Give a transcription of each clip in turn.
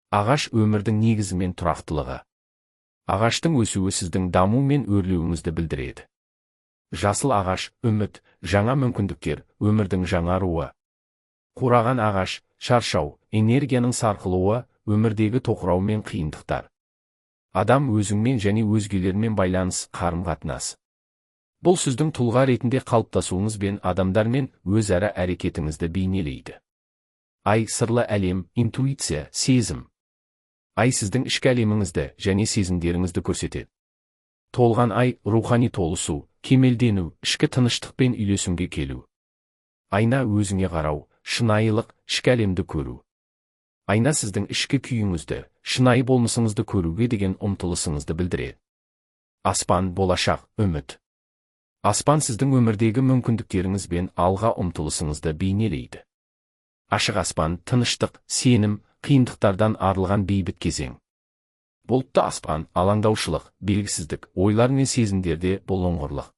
Ағаш өмірдің негізі мен тұрақтылығы. Ағаштың өсуі сіздің даму мен өрлеуіңізді білдіреді. Жасыл ағаш, үміт, жаңа мүмкіндіктер, өмірдің жаңаруы. Қураған ағаш, шаршау, энергияның сарқылуы, өмірдегі тоқырау мен қиындықтар. Адам өзіңмен және өзгелермен байланыс, қарым-қатынас. Бұл сіздің тұлға ретінде қалыптасуыңыз бен адамдармен өзара әрекетіңізді бейнелейді. Ай, сырлы әлем, интуиция, сезім. Ай сіздің ішкі әлеміңізді және сезімдеріңізді көрсетеді. Толған ай, рухани толысу, кемелдену, ішкі тыныштықпен үйлесімге келу. Айна өзіңе қарау, шынайылық, ішкі әлемді көру. Айна сіздің ішкі күйіңізді, шынайы болмысыңызды көруге деген ұмтылысыңызды білдіреді. Аспан, болашақ, үміт. Аспан сіздің өмірдегі мүмкіндіктеріңіз бен алға ұмтылысыңызды бейнелейді. Ашық аспан, тыныштық, сенім, қиындықтардан арылған бейбіт кезең. Бұлтты аспан, алаңдаушылық, белгісіздік, ойлар мен сезімдерде бұлыңғырлық.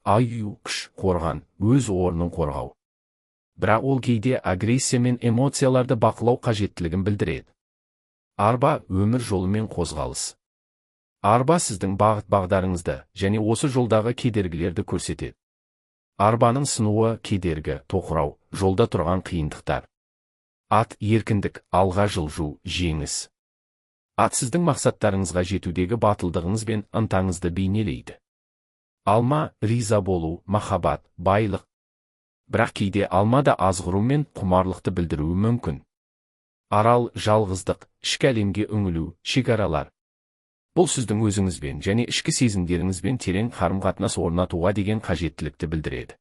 Аю, күш, қорған, өз орнын қорғау. Бірақ ол кейде агрессия мен эмоцияларды бақылау қажеттілігін білдіреді. Арба, өмір жолы мен қозғалыс. Арба сіздің бағыт-бағдарыңызды және осы жолдағы кедергілерді көрсетеді. Арбаның сынуы, кедергі, тоқырау, жолда тұрған қиындықтар. Ат, еркіндік, алға жылжу, жеңіс. Ат сіздің мақсаттарыңызға жетудегі батылдығыңыз бен ынтаңызды бейнелейді. Алма, риза болу, махаббат, байлық. Бірақ кейде алма да азғыру мен құмарлықты білдіруі мүмкін. Арал, жалғыздық, ішкі әлемге үңілу, шекаралар. Бұл сіздің өзіңізбен және ішкі сезімдеріңізбен терең қарым-қатынас орнатуға деген қажеттілікті білдіреді.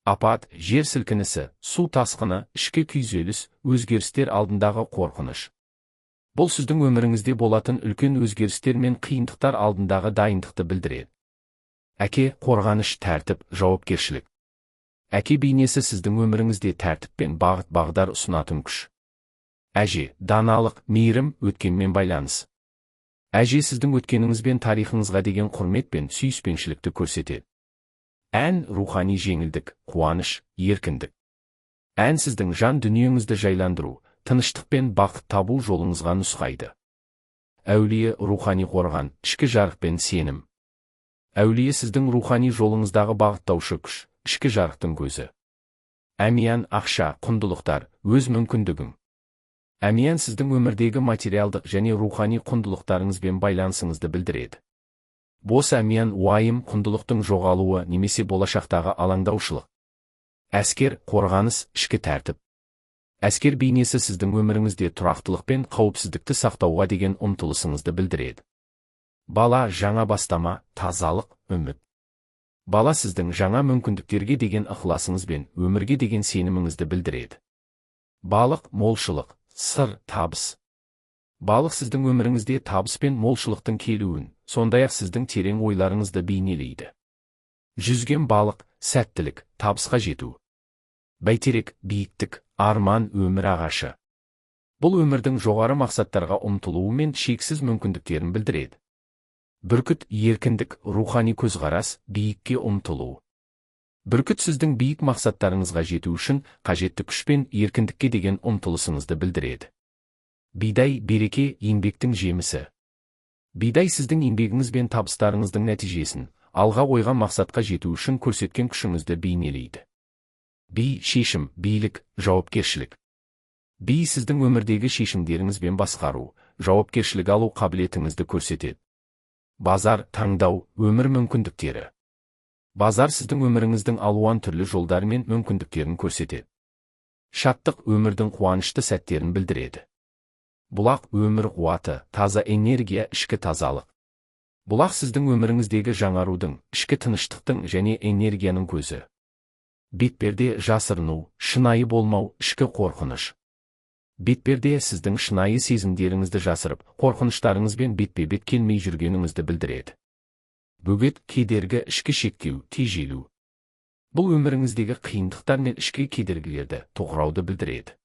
Апат, жер сілкінісі, су тасқыны, ішкі күйзеліс, өзгерістер алдындағы қорқыныш. Бұл сіздің өміріңізде болатын үлкен өзгерістер мен қиындықтар алдындағы дайындықты білдіреді. Әке, қорғаныш, тәртіп, жауапкершілік. Әке бейнесі сіздің өміріңізде тәртіп пен бағыт-бағдар ұсынатын күш. Әже, даналық, мейірім, өткенмен байланыс. Әже сіздің өткеніңіз бен тарихыңызға деген құрмет пен сүйіспеншілікті көрсетеді. Ән, рухани жеңілдік, қуаныш, еркіндік. Ән сіздің жан дүниеңізді жайландыру, тыныштық пен бақыт табу жолыңызға нұсқайды. Әулие, рухани қорған, ішкі жарық пен сенім. Әулие сіздің рухани жолыңыздағы бағыттаушы күш, ішкі жарықтың көзі. Әмиян, ақша, құндылықтар, өз мүмкіндігің. Әмиян сіздің өмірдегі материалдық және рухани құндылықтарыңызбен байланысыңызды білдіреді. Бос әмиян, уайым, құндылықтың жоғалуы немесе болашақтағы алаңдаушылық. Әскер, қорғаныс, ішкі тәртіп. Әскер бейнесі сіздің өміріңізде тұрақтылық пен қауіпсіздікті сақтауға деген ұмтылысыңызды білдіреді. Бала, жаңа бастама, тазалық, үміт. Бала сіздің жаңа мүмкіндіктерге деген ықыласыңыз бен өмірге деген сеніміңізді білдіреді. Балық, молшылық, сыр, табыс. Балық сіздің өміріңізде табыс пен молшылықтың келуін, сондай-ақ сіздің терең ойларыңызды бейнелейді. Жүзген балық, сәттілік, табысқа жету. Бәйтерек, биіктік, арман, өмір ағашы. Бұл өмірдің жоғары мақсаттарға ұмтылуы мен шексіз мүмкіндіктерін білдіреді. Бүркіт, еркіндік, рухани көзқарас, биікке ұмтылу. Бүркіт сіздің биік мақсаттарыңызға жету үшін қажетті күш пен еркіндікке деген ұмтылысыңызды білдіреді. Бидай, береке, еңбектің жемісі. Бидай сіздің еңбегіңіз бен табыстарыңыздың нәтижесін, алға қойған мақсатқа жету үшін көрсеткен күшіңізді бейнелейді. Би, шешім, билік, жауапкершілік. Би сіздің өмірдегі шешімдеріңізбен басқару, жауапкершілік алу қабілетіңізді көрсетеді. Базар, таңдау, өмір мүмкіндіктері. Базар сіздің өміріңіздің алуан түрлі жолдары мен мүмкіндіктерін көрсетеді. Шаттық, өмірдің қуанышты сәттерін білдіреді. Бұлақ, өмір қуаты, таза энергия, ішкі тазалық. Бұлақ сіздің өміріңіздегі жаңарудың, ішкі тыныштықтың және энергияның көзі. Бетперде, жасырыну, шынайы болмау, ішкі қорқыныш. Бетперде сіздің шынайы сезімдеріңізді жасырып, қорқыныштарыңызбен бетпе-бет келмей жүргеніңізді білдіреді. Бөгет, кедергі, ішкі шектеу, тежелу. Бұл өміріңіздегі қиындықтар мен ішкі кедергілерді, тоқырауды білдіреді.